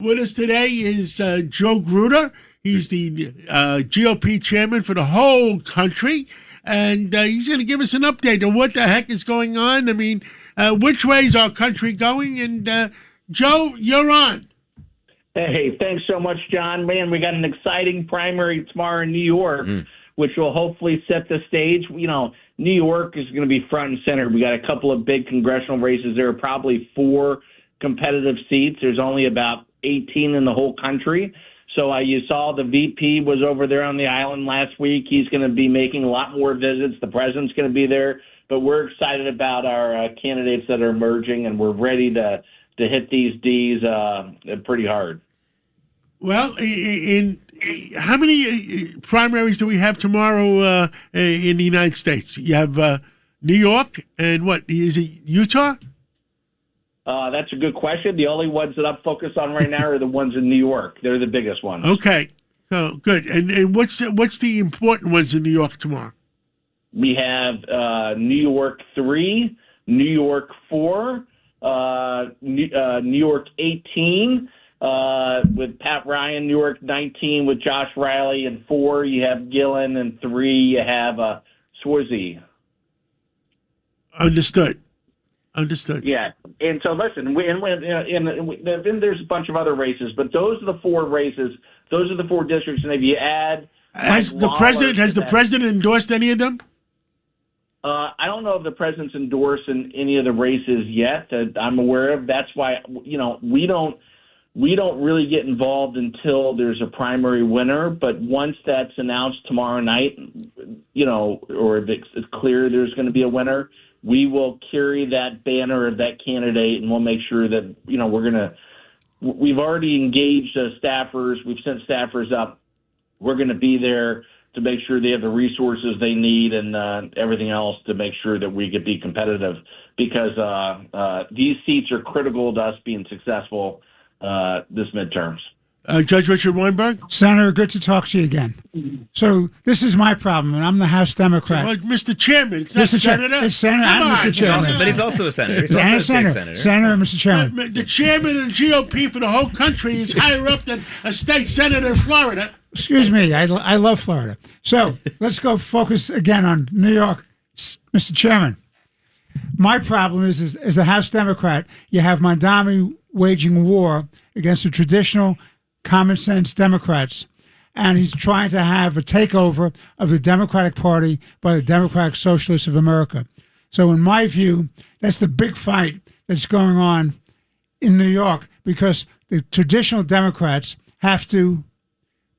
With us today is Joe Gruter. He's the GOP chairman for the whole country, and he's going to give us an update on what the heck is going on. I mean, which way is our country going? And Joe, you're on. Hey, thanks so much, John. Man, we got an exciting primary tomorrow in New York, which will hopefully set the stage. You know, New York is going to be front and center. We got a couple of big congressional races. There are probably 4 competitive seats. There's only about 18 in the whole country. So you saw the VP was over there on the island last week. He's going to be making a lot more visits. The president's going to be there. But we're excited about our candidates that are emerging, and we're ready to hit these Ds pretty hard. Well, in how many primaries do we have tomorrow in the United States? You have New York and what? Is it Utah? That's a good question. The only ones that I'm focused on right now are the ones in New York. They're the biggest ones. Okay. Oh, good. And what's the important ones in New York tomorrow? We have New York 3, New York 4, New York 18, with Pat Ryan, New York 19 with Josh Riley, and 4 you have Gillen, and 3 you have Swarzy. Understood. Yeah, and so listen, then there's a bunch of other races, but those are the 4 races. Those are the 4 districts, and if you add, has the president endorsed any of them? I don't know if the president's endorsed in any of the races yet that I'm aware of. That's why we don't really get involved until there's a primary winner. But once that's announced tomorrow night, or if it's clear there's going to be a winner, we will carry that banner of that candidate, and we'll make sure that, we've already engaged staffers. We've sent staffers up. We're going to be there to make sure they have the resources they need and everything else to make sure that we could be competitive, because these seats are critical to us being successful this midterms. Judge Richard Weinberg? Senator, good to talk to you again. So this is my problem, and I'm the House Democrat. Well, Mr. Chairman, it's not Senator. It's Senator and Mr. Chairman. But he's also a senator. He's also a state senator. Senator and Mr. Chairman. The chairman of the GOP for the whole country is higher up than a state senator in Florida. Excuse me, I love Florida. So let's go focus again on New York, Mr. Chairman. My problem is as a House Democrat, you have Mondami waging war against the traditional common sense Democrats, and he's trying to have a takeover of the Democratic Party by the Democratic Socialists of America. So in my view, that's the big fight that's going on in New York, because the traditional Democrats have to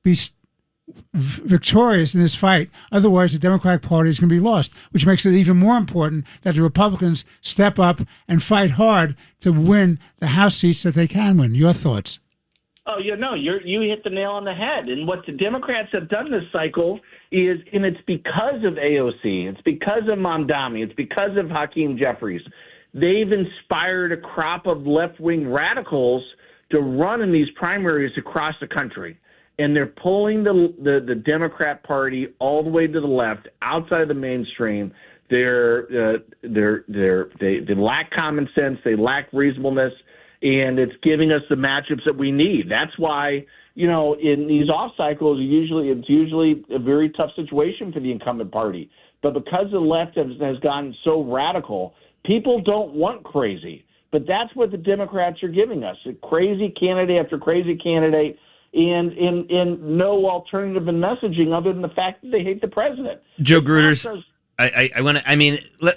be victorious in this fight. Otherwise, the Democratic Party is going to be lost, which makes it even more important that the Republicans step up and fight hard to win the House seats that they can win. Your thoughts? Oh, you hit the nail on the head. And what the Democrats have done this cycle is, and it's because of AOC, it's because of Mondami, it's because of Hakeem Jeffries. They've inspired a crop of left-wing radicals to run in these primaries across the country. And they're pulling the Democrat Party all the way to the left, outside of the mainstream. They lack common sense. They lack reasonableness. And it's giving us the matchups that we need. That's why, in these off cycles, it's usually a very tough situation for the incumbent party. But because the left has gotten so radical, people don't want crazy. But that's what the Democrats are giving us: a crazy candidate after crazy candidate, and no alternative in messaging other than the fact that they hate the president. Joe Gruters,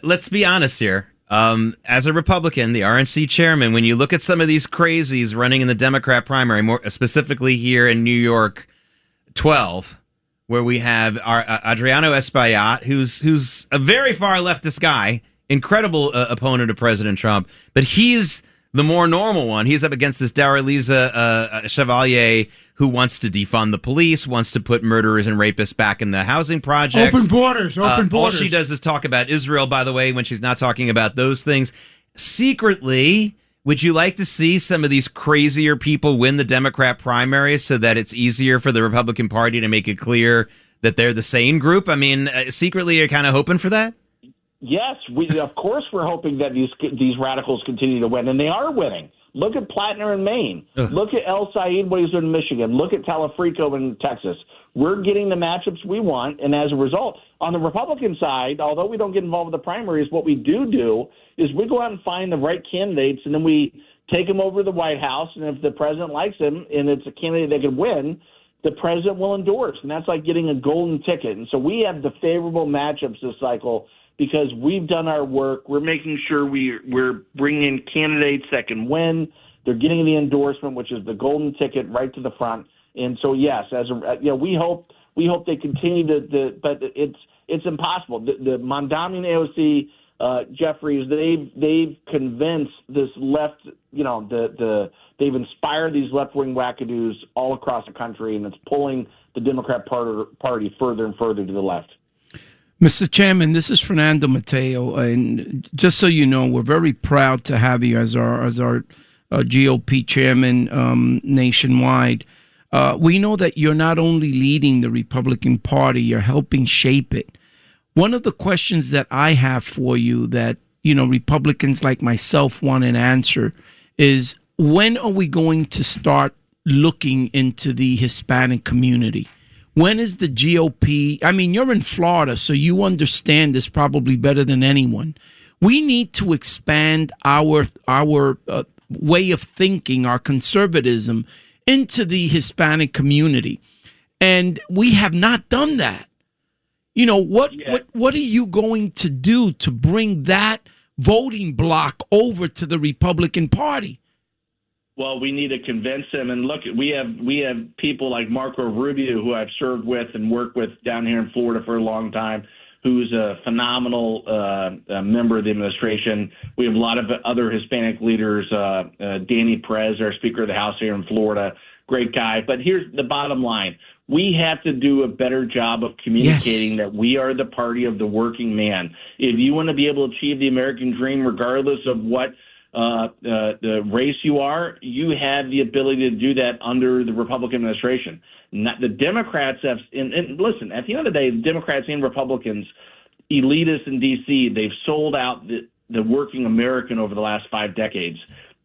let's be honest here. As a Republican, the RNC chairman, when you look at some of these crazies running in the Democrat primary, more specifically here in New York 12, where we have our Adriano Espaillat, who's a very far leftist guy, incredible opponent of President Trump, but he's the more normal one. He's up against this Daraliza Chevalier, who wants to defund the police, wants to put murderers and rapists back in the housing projects. Open borders. All she does is talk about Israel, by the way, when she's not talking about those things. Secretly, would you like to see some of these crazier people win the Democrat primaries so that it's easier for the Republican Party to make it clear that they're the sane group? I mean, secretly, you're kind of hoping for that? Yes, of course we're hoping that these radicals continue to win, and they are winning. Look at Plattner in Maine. Ugh. Look at El Said, what he's doing in Michigan. Look at Talafrico in Texas. We're getting the matchups we want, and as a result, on the Republican side, although we don't get involved with the primaries, what we do is we go out and find the right candidates, and then we take them over to the White House, and if the president likes him and it's a candidate that can win, the president will endorse, and that's like getting a golden ticket. And so we have the favorable matchups this cycle because we've done our work. We're making sure we're bringing in candidates that can win. They're getting the endorsement, which is the golden ticket right to the front. And so, yes, we hope they continue to but it's impossible. The Mondami and AOC, Jeffries, they've convinced this left, they've inspired these left-wing wackadoos all across the country, and it's pulling the Democrat Party further and further to the left. Mr. Chairman, this is Fernando Mateo, and just so you know, we're very proud to have you as our GOP chairman nationwide. We know that you're not only leading the Republican Party, you're helping shape it. One of the questions that I have for you that, Republicans like myself want an answer is, when are we going to start looking into the Hispanic community? When is the GOP? I mean, you're in Florida, so you understand this probably better than anyone. We need to expand our way of thinking, our conservatism, into the Hispanic community, and we have not done that. What are you going to do to bring that voting bloc over to the Republican Party? Well, we need to convince them. And look, we have people like Marco Rubio, who I've served with and worked with down here in Florida for a long time, who's a phenomenal member of the administration. We have a lot of other Hispanic leaders. Danny Perez, our Speaker of the House here in Florida, great guy. But here's the bottom line. We have to do a better job of communicating that we are the party of the working man. If you want to be able to achieve the American dream, regardless of what the race you are, you have the ability to do that under the Republican administration. The Democrats have, and listen, at the end of the day, the Democrats and Republicans, elitists in D.C., they've sold out the working American over the last 5 decades.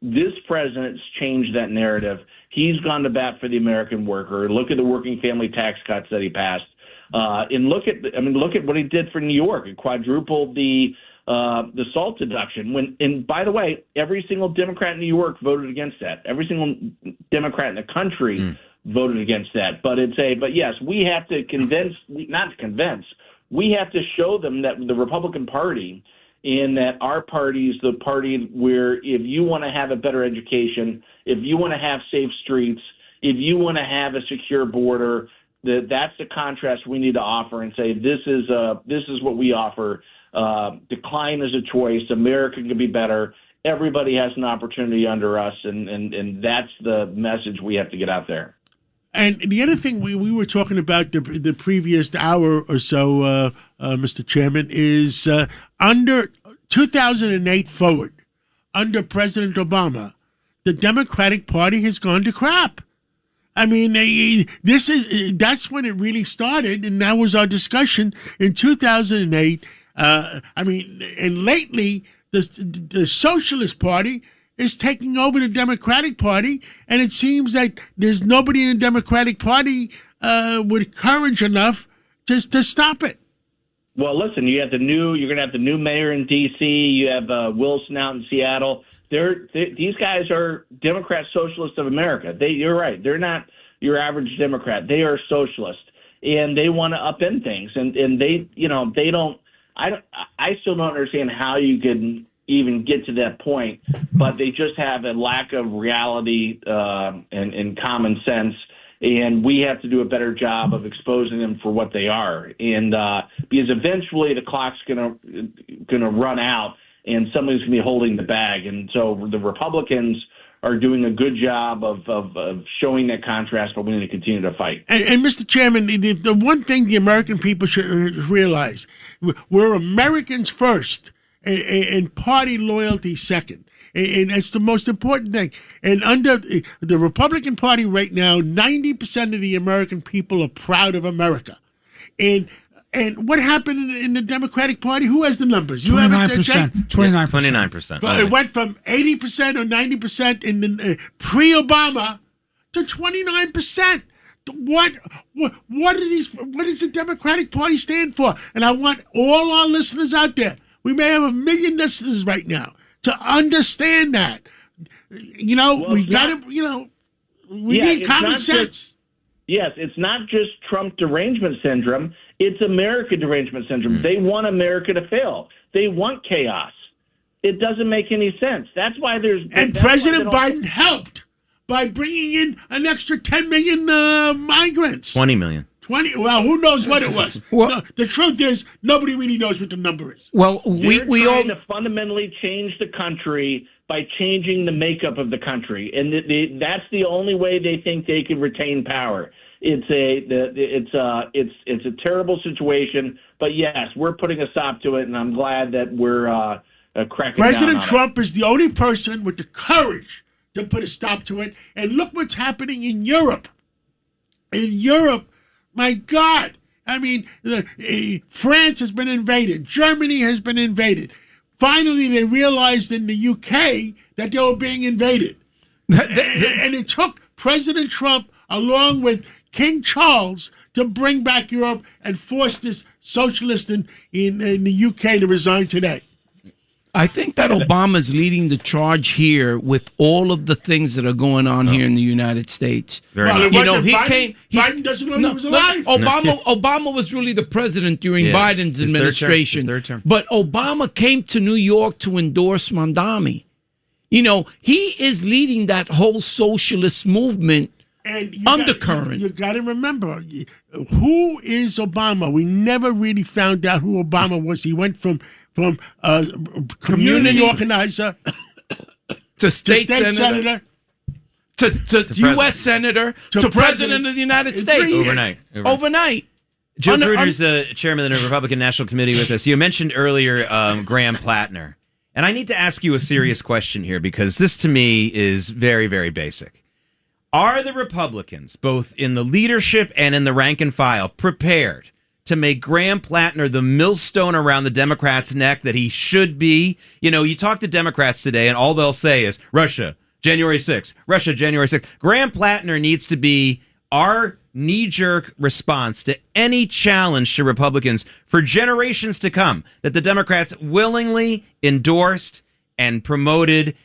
This president's changed that narrative. He's gone to bat for the American worker. Look at the working family tax cuts that he passed. And look at what he did for New York. It quadrupled the SALT deduction. And by the way, every single Democrat in New York voted against that. Every single Democrat in the country voted against that. But yes, we have to we have to show them that the Republican Party, and that our party is the party where if you want to have a better education, if you want to have safe streets, if you want to have a secure border, that's the contrast we need to offer and say, this is what we offer. Decline is a choice. America can be better. Everybody has an opportunity under us, and that's the message we have to get out there. And the other thing we were talking about the previous hour or so, Mr. Chairman, is under 2008 forward, under President Obama, the Democratic Party has gone to crap. I mean, that's when it really started, and that was our discussion in 2008. And lately, the Socialist Party is taking over the Democratic Party, and it seems like there's nobody in the Democratic Party with courage enough to stop it. Well, listen, you're going to have the new mayor in D.C. You have Wilson out in Seattle. These guys are Democrat Socialists of America. You're right. They're not your average Democrat. They are socialist, and they want to upend things. And they don't. I still don't understand how you can even get to that point, but they just have a lack of reality and common sense. And we have to do a better job of exposing them for what they are. And because eventually the clock's gonna run out, and somebody's gonna be holding the bag. And so the Republicans are doing a good job of showing that contrast, but we need to continue to fight. And Mr. Chairman, the one thing the American people should realize, we're Americans first, and party loyalty second. And that's the most important thing. And under the Republican Party right now, 90% of the American people are proud of America. And And what happened in the Democratic Party? Who has the numbers? You have it, Jay? 29%. 29%. But it went from 80% or 90% in the pre-Obama to 29%. What does the Democratic Party stand for? And I want all our listeners out there. We may have 1 million listeners right now to understand that. You know, Well, we got to. You know, we need common sense. Yes, it's not just Trump derangement syndrome. It's America derangement syndrome. They want America to fail. They want chaos. It doesn't make any sense. That's why there's... And President Biden helped by bringing in an extra 10 million migrants. 20 million. 20. Well, who knows what it was? Well, no, the truth is, nobody really knows what the number is. Well, They're we all trying to fundamentally change the country by changing the makeup of the country, and that's the only way they think they can retain power. It's a terrible situation, but yes, we're putting a stop to it, and I'm glad that we're cracking President down on Trump is the only person with the courage to put a stop to it. And look what's happening in Europe. In Europe, my God, I mean, France has been invaded. Germany has been invaded. Finally, they realized in the UK that they were being invaded. And it took President Trump, along with King Charles, to bring back Europe and force this socialist in the UK to resign today. I think that Obama's leading the charge here with all of the things that are going on here in the United States. Well, it You know, wasn't he Biden. came. Biden doesn't know he was alive. Obama was really the president during Yeah, Biden's his administration. third term. But Obama came to New York to endorse Mondami. You know, he is leading that whole socialist movement. And Undercurrent. You got to remember, who is Obama? We never really found out who Obama was. He went from community organizer To state senator to U.S. senator to president of the United States. Overnight. Joe Gruters, chairman of the Republican National Committee with us. You mentioned earlier Graham Plattner. And I need to ask you a serious question here because this to me is very, very basic. Are the Republicans, both in the leadership and in the rank and file, prepared to make Graham Plattner the millstone around the Democrats' neck that he should be? You know, you talk to Democrats today and all they'll say is, Russia, January 6th, Russia, January 6th. Graham Plattner needs to be our knee-jerk response to any challenge to Republicans for generations to come that the Democrats willingly endorsed and promoted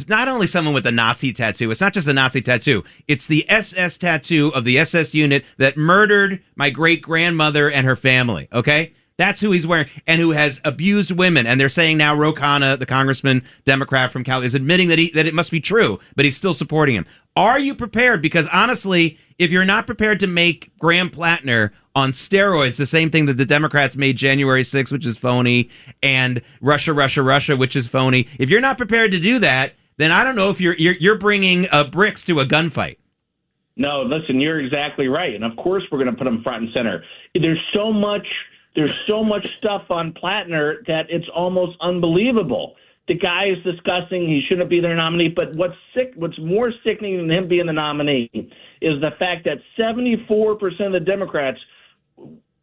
not only someone with a Nazi tattoo. It's not just a Nazi tattoo. It's the SS tattoo of the SS unit that murdered my great-grandmother and her family, okay? That's who he's wearing, and who has abused women. And they're saying now Ro Khanna, the congressman, Democrat from Cal, is admitting that it must be true, but he's still supporting him. Are you prepared? Because honestly, if you're not prepared to make Graham Plattner on steroids, the same thing that the Democrats made January 6th, which is phony, and Russia, which is phony. If you're not prepared to do that, then I don't know if you're bringing bricks to a gunfight. No, listen, you're exactly right, and of course we're going to put them front and center. There's so much stuff on Plattner that it's almost unbelievable. The guy is discussing he shouldn't be their nominee, but what's more sickening than him being the nominee is the fact that 74% of the Democrats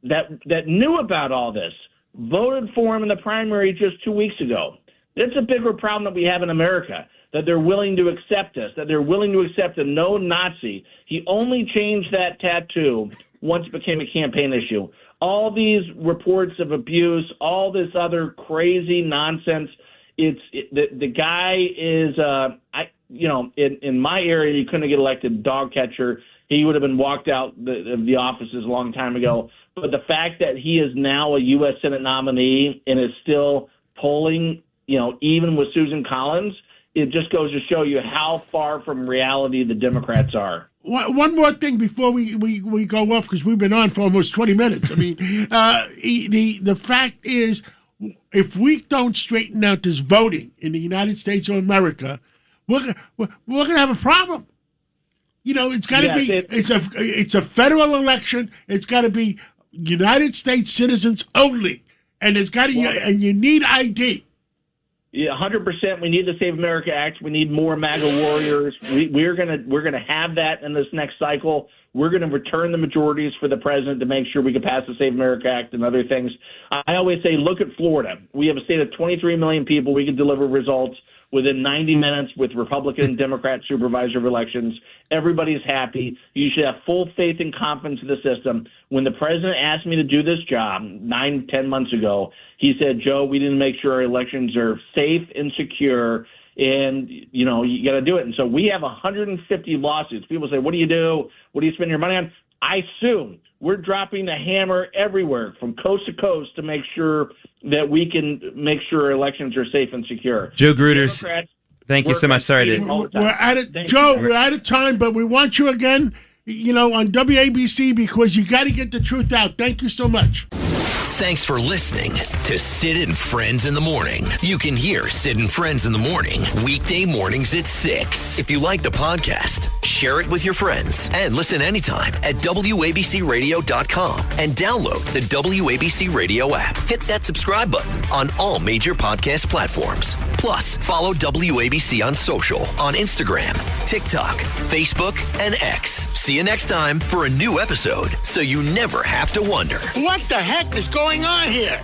that knew about all this voted for him in the primary just 2 weeks ago. That's a bigger problem that we have in America, that they're willing to accept us, that they're willing to accept a no Nazi. He only changed that tattoo once it became a campaign issue. All these reports of abuse, all this other crazy nonsense. The guy is, in my area, you couldn't get elected dog catcher. He would have been walked out of the offices a long time ago. But the fact that he is now a U.S. Senate nominee and is still polling, even with Susan Collins, it just goes to show you how far from reality the Democrats are. One more thing before we go off, because we've been on for almost 20 minutes. I mean, the fact is, if we don't straighten out this voting in the United States of America, we're going to have a problem. It's got to be. It's a federal election. It's got to be United States citizens only, and it's got to. And you need ID. Yeah, 100%. We need the Save America Act. We need more MAGA warriors. We're gonna have that in this next cycle. We're going to return the majorities for the president to make sure we can pass the Save America Act and other things. I always say, look at Florida. We have a state of 23 million people. We can deliver results within 90 minutes with Republican and Democrat supervisor of elections. Everybody's happy. You should have full faith and confidence in the system. When the president asked me to do this job 9-10 months ago, he said, Joe, we didn't make sure our elections are safe and secure. And, you got to do it. And so we have 150 lawsuits. People say, what do you do? What do you spend your money on? I sue. We're dropping the hammer everywhere from coast to coast to make sure that we can make sure our elections are safe and secure. Joe Gruters, thank you so much. Sorry to... We're out of time, but we want you again, on WABC because you got to get the truth out. Thank you so much. Thanks for listening to Sid and Friends in the Morning. You can hear Sid and Friends in the Morning weekday mornings at 6. If you like the podcast, share it with your friends and listen anytime at WABCRadio.com and download the WABC Radio app. Hit that subscribe button on all major podcast platforms. Plus, follow WABC on social on Instagram, TikTok, Facebook, and X. See you next time for a new episode so you never have to wonder. What the heck is going on here?